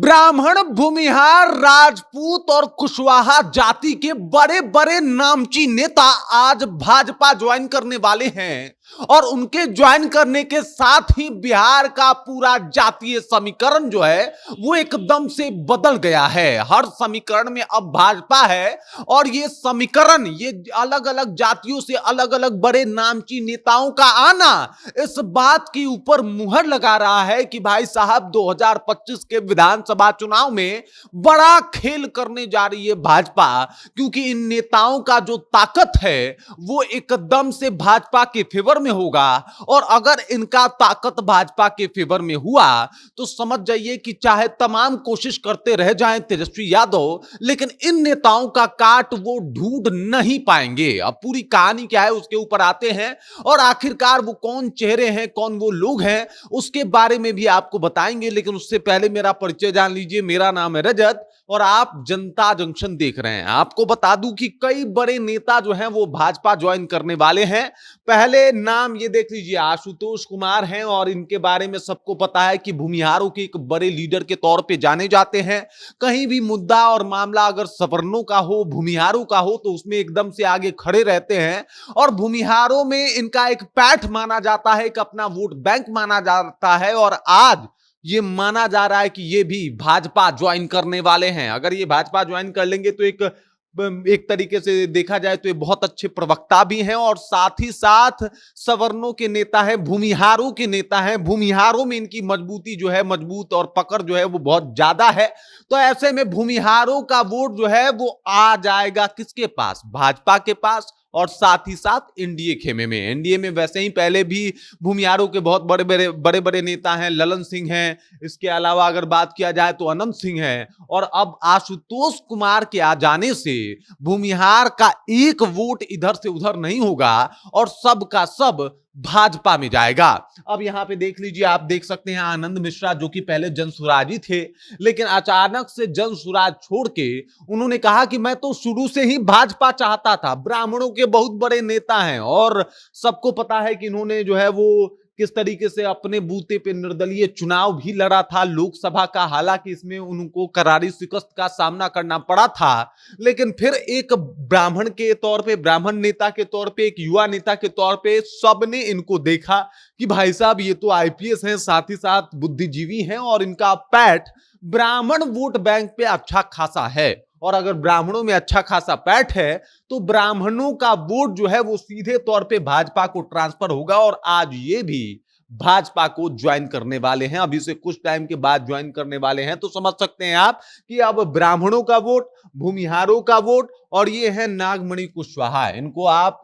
ब्राह्मण, भूमिहार, राजपूत और कुशवाहा जाति के बड़े बड़े नामची नेता आज भाजपा ज्वाइन करने वाले हैं और उनके ज्वाइन करने के साथ ही बिहार का पूरा जातीय समीकरण जो है वो एकदम से बदल गया है। हर समीकरण में अब भाजपा है और ये समीकरण, ये अलग अलग जातियों से अलग अलग बड़े नामची नेताओं का आना इस बात के ऊपर मुहर लगा रहा है कि भाई साहब 2025 के विधानसभा चुनाव में बड़ा खेल करने जा रही है भाजपा, क्योंकि इन नेताओं का जो ताकत है वो एकदम से भाजपा के फेवर में होगा। और अगर इनका ताकत भाजपा के फेवर में हुआ तो समझ जाइए कि चाहे तमाम कोशिश करते रह जाएं तेजस्वी यादव, लेकिन इन नेताओं का काट वो ढूंढ नहीं पाएंगे। अब पूरी कहानी क्या है उसके ऊपर आते हैं और आखिरकार वो कौन चेहरे हैं, कौन वो लोग हैं, उसके बारे में भी आपको बताएंगे। लेकिन उससे पहले मेरा परिचय जान लीजिए। मेरा नाम है रजत और आप जनता जंक्शन देख रहे हैं। आपको बता दूं कि कई बड़े नेता जो हैं वो भाजपा ज्वाइन करने वाले हैं। पहले नाम ये देख लीजिए, आशुतोष कुमार हैं और इनके बारे में सबको पता है कि भूमिहारों के एक बड़े लीडर के तौर पे जाने जाते हैं। कहीं भी मुद्दा और मामला अगर सवर्णों का हो, भूमिहारों का हो, तो उसमें एकदम से आगे खड़े रहते हैं। और भूमिहारों में इनका एक पैठ माना जाता है, एक अपना वोट बैंक माना जाता है। और आज ये माना जा रहा है कि ये भी भाजपा ज्वाइन करने वाले हैं। अगर ये भाजपा ज्वाइन कर लेंगे तो एक तरीके से देखा जाए तो ये बहुत अच्छे प्रवक्ता भी हैं और साथ ही साथ सवर्णों के नेता हैं, भूमिहारों के नेता हैं। भूमिहारों में इनकी मजबूती जो है, मजबूत और पकड़ जो है वो बहुत ज्यादा है। तो ऐसे में भूमिहारों का वोट जो है वो आ जाएगा किसके पास? भाजपा के पास। और साथ ही साथ एनडीए खेमे में, एनडीए में वैसे ही पहले भी भूमिहारों के बहुत बड़े बड़े नेता हैं। ललन सिंह हैं, इसके अलावा अगर बात किया जाए तो अनंत सिंह है। और अब आशुतोष कुमार के आ जाने से भूमिहार का एक वोट इधर से उधर नहीं होगा और सब का सब भाजपा में जाएगा। अब यहां पे देख लीजिए, आप देख सकते हैं आनंद मिश्रा जो कि पहले जनसुराजी थे, लेकिन अचानक से जनसुराज छोड़ के उन्होंने कहा कि मैं तो शुरू से ही भाजपा चाहता था। ब्राह्मणों के बहुत बड़े नेता हैं और सबको पता है कि इन्होंने जो है वो किस तरीके से अपने बूते पे निर्दलीय चुनाव भी लड़ा था लोकसभा का। हालांकि इसमें उनको करारी शिकस्त का सामना करना पड़ा था, लेकिन फिर एक ब्राह्मण के तौर पे, ब्राह्मण नेता के तौर पे, एक युवा नेता के तौर पे सबने इनको देखा कि भाई साहब ये तो आईपीएस हैं, साथ ही साथ बुद्धिजीवी हैं और इनका पैठ ब्राह्मण वोट बैंक पे अच्छा खासा है। और अगर ब्राह्मणों में अच्छा खासा पैठ है तो ब्राह्मणों का वोट जो है वो सीधे तौर पे भाजपा को ट्रांसफर होगा। और आज ये भी भाजपा को ज्वाइन करने वाले हैं, अभी से कुछ टाइम के बाद ज्वाइन करने वाले हैं। तो समझ सकते हैं आप कि अब ब्राह्मणों का वोट, भूमिहारों का वोट और ये है नागमणि कुशवाहा। इनको आप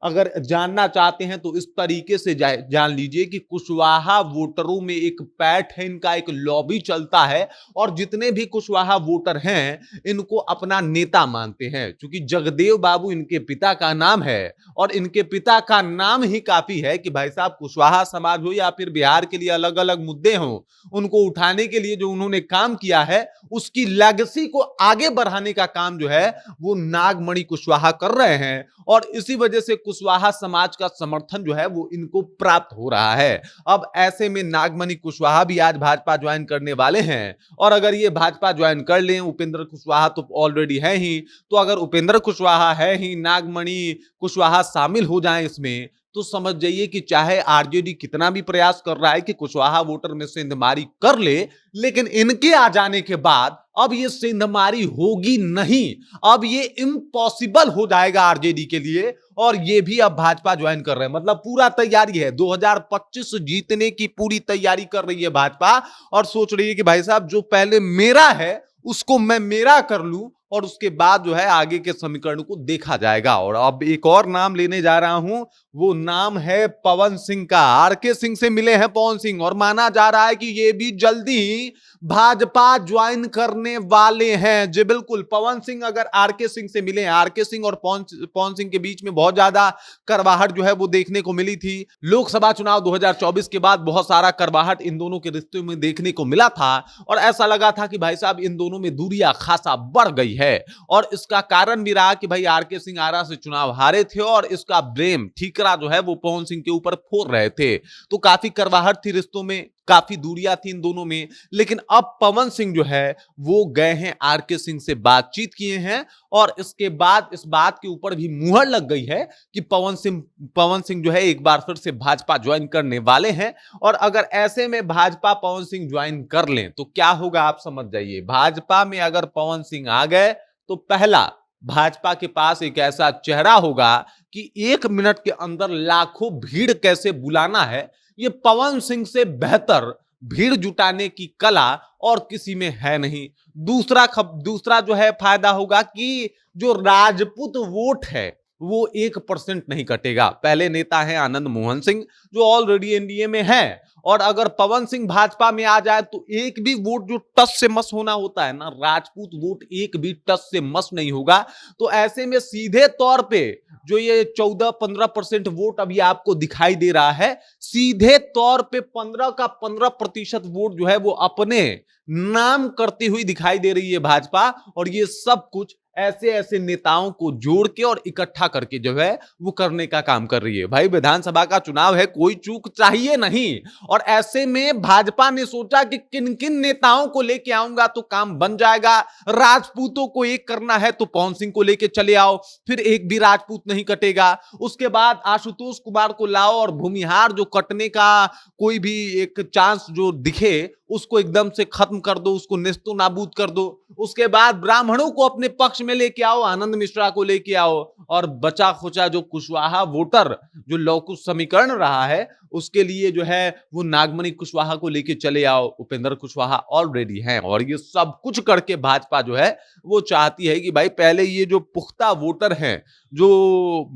अगर जानना चाहते हैं तो इस तरीके से जान लीजिए कि कुशवाहा वोटरों में एक पैठ है, इनका एक लॉबी चलता है और जितने भी कुशवाहा वोटर हैं इनको अपना नेता मानते हैं। क्योंकि जगदेव बाबू इनके पिता का नाम है और इनके पिता का नाम ही काफी है कि भाई साहब कुशवाहा समाज हो या फिर बिहार के लिए अलग अलग मुद्दे हों, उनको उठाने के लिए जो उन्होंने काम किया है उसकी लेगेसी को आगे बढ़ाने का काम जो है वो नागमणि कुशवाहा कर रहे हैं। और इसी वजह से कुशवाहा समाज का समर्थन जो है वो इनको प्राप्त हो रहा है। अब ऐसे में नागमणि कुशवाहा भी आज भाजपा ज्वाइन करने वाले हैं। और अगर ये भाजपा ज्वाइन कर लें, उपेंद्र कुशवाहा तो ऑलरेडी है ही, तो अगर उपेंद्र कुशवाहा है ही, नागमणि कुशवाहा शामिल हो जाएं इसमें, तो समझ जाइए कि चाहे आरजेडी कितना भी प्रयास कर रहा है कि कुशवाहा वोटर में सेंधमारी कर ले, लेकिन इनके आ जाने के बाद अब ये सेंधमारी होगी नहीं। अब ये इम्पॉसिबल हो जाएगा आरजेडी के लिए। और ये भी अब भाजपा ज्वाइन कर रहे हैं, मतलब पूरा तैयारी है। 2025 जीतने की पूरी तैयारी कर रही है भाजपा और सोच रही है कि भाई साहब जो पहले मेरा है उसको मैं मेरा कर लूं और उसके बाद जो है आगे के समीकरण को देखा जाएगा। और अब एक और नाम लेने जा रहा हूं, वो नाम है पवन सिंह का। आरके सिंह से मिले हैं पवन सिंह और माना जा रहा है कि ये भी जल्दी ही भाजपा ज्वाइन करने वाले हैं। जी बिल्कुल, पवन सिंह अगर आरके सिंह से मिले, आरके सिंह और पवन सिंह के बीच में बहुत ज्यादा करवाहट जो है वो देखने को मिली थी। लोकसभा चुनाव 2024 के बाद बहुत सारा करवाहट इन दोनों के रिश्ते में देखने को मिला था और ऐसा लगा था कि भाई साहब इन दोनों में दूरियां खासा बढ़ गई है। और इसका कारण भी रहा कि भाई आरके सिंह आरा से चुनाव हारे थे और इसका ब्लेम, ठीकरा जो है वो पवन सिंह के ऊपर फोड़ रहे थे। तो काफी करवाहट थी रिश्तों में, काफी दूरियां थी इन दोनों में, लेकिन अब पवन सिंह जो है वो गए हैं आरके सिंह से बातचीत किए हैं और इसके बाद इस बात के ऊपर भी मुहर लग गई है कि पवन सिंह जो है एक बार फिर से भाजपा ज्वाइन करने वाले हैं। और अगर ऐसे में भाजपा पवन सिंह ज्वाइन कर लें तो क्या होगा आप समझ जाइए। भाजपा में अगर पवन सिंह आ गए तो पहला, भाजपा के पास एक ऐसा चेहरा होगा कि 1 मिनट के अंदर लाखों भीड़ कैसे बुलाना है, ये पवन सिंह से बेहतर भीड़ जुटाने की कला और किसी में है नहीं। दूसरा जो है फायदा होगा कि जो राजपूत वोट है वो 1% नहीं कटेगा। पहले नेता है आनंद मोहन सिंह जो ऑलरेडी एनडीए में है, और अगर पवन सिंह भाजपा में आ जाए तो एक भी वोट जो टस से मस होना होता है ना, राजपूत वोट एक भी टस से मस नहीं होगा। तो ऐसे में सीधे तौर पे जो ये 14-15% वोट अभी आपको दिखाई दे रहा है, सीधे तौर पे 15 का 15% वोट जो है वो अपने नाम करती हुई दिखाई दे रही है भाजपा। और ये सब कुछ ऐसे ऐसे नेताओं को जोड़ के और इकट्ठा करके जो है वो करने का काम कर रही है। भाई विधानसभा का चुनाव है, कोई चूक चाहिए नहीं, और ऐसे में भाजपा ने सोचा कि किन किन नेताओं को लेके आऊंगा तो काम बन जाएगा। राजपूतों को एक करना है तो पवन सिंह को लेके चले आओ, फिर एक भी राजपूत नहीं कटेगा। उसके बाद आशुतोष कुमार को लाओ और भूमिहार जो कटने का कोई भी एक चांस जो दिखे उसको एकदम से खत्म कर दो, उसको नेस्तो नाबूद कर दो। उसके बाद ब्राह्मणों को अपने पक्ष में लेके आओ, आनंद मिश्रा को लेके आओ, और बचा खुचा जो कुशवाहा वोटर जो लौकुश समीकरण रहा है उसके लिए जो है वो नागमणि कुशवाहा को लेके चले आओ। उपेंद्र कुशवाहा ऑलरेडी हैं, और ये सब कुछ करके भाजपा जो है वो चाहती है कि भाई पहले ये जो पुख्ता वोटर हैं जो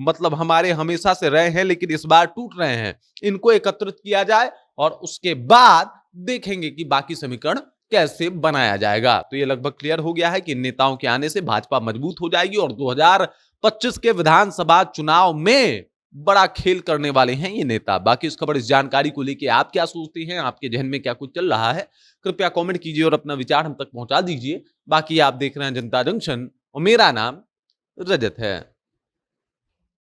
मतलब हमारे हमेशा से रहे हैं लेकिन इस बार टूट रहे हैं, इनको एकत्रित किया जाए और उसके बाद देखेंगे कि बाकी समीकरण कैसे बनाया जाएगा। तो ये लगभग क्लियर हो गया है कि नेताओं के आने से भाजपा मजबूत हो जाएगी और 2025 के विधानसभा चुनाव में बड़ा खेल करने वाले हैं ये नेता। बाकी इस खबर, इस जानकारी को लेके आप क्या सोचते हैं, आपके जहन में क्या कुछ चल रहा है, कृपया कमेंट कीजिए और अपना विचार हम तक पहुंचा दीजिए। बाकी आप देख रहे हैं जनता जंक्शन और मेरा नाम रजत है।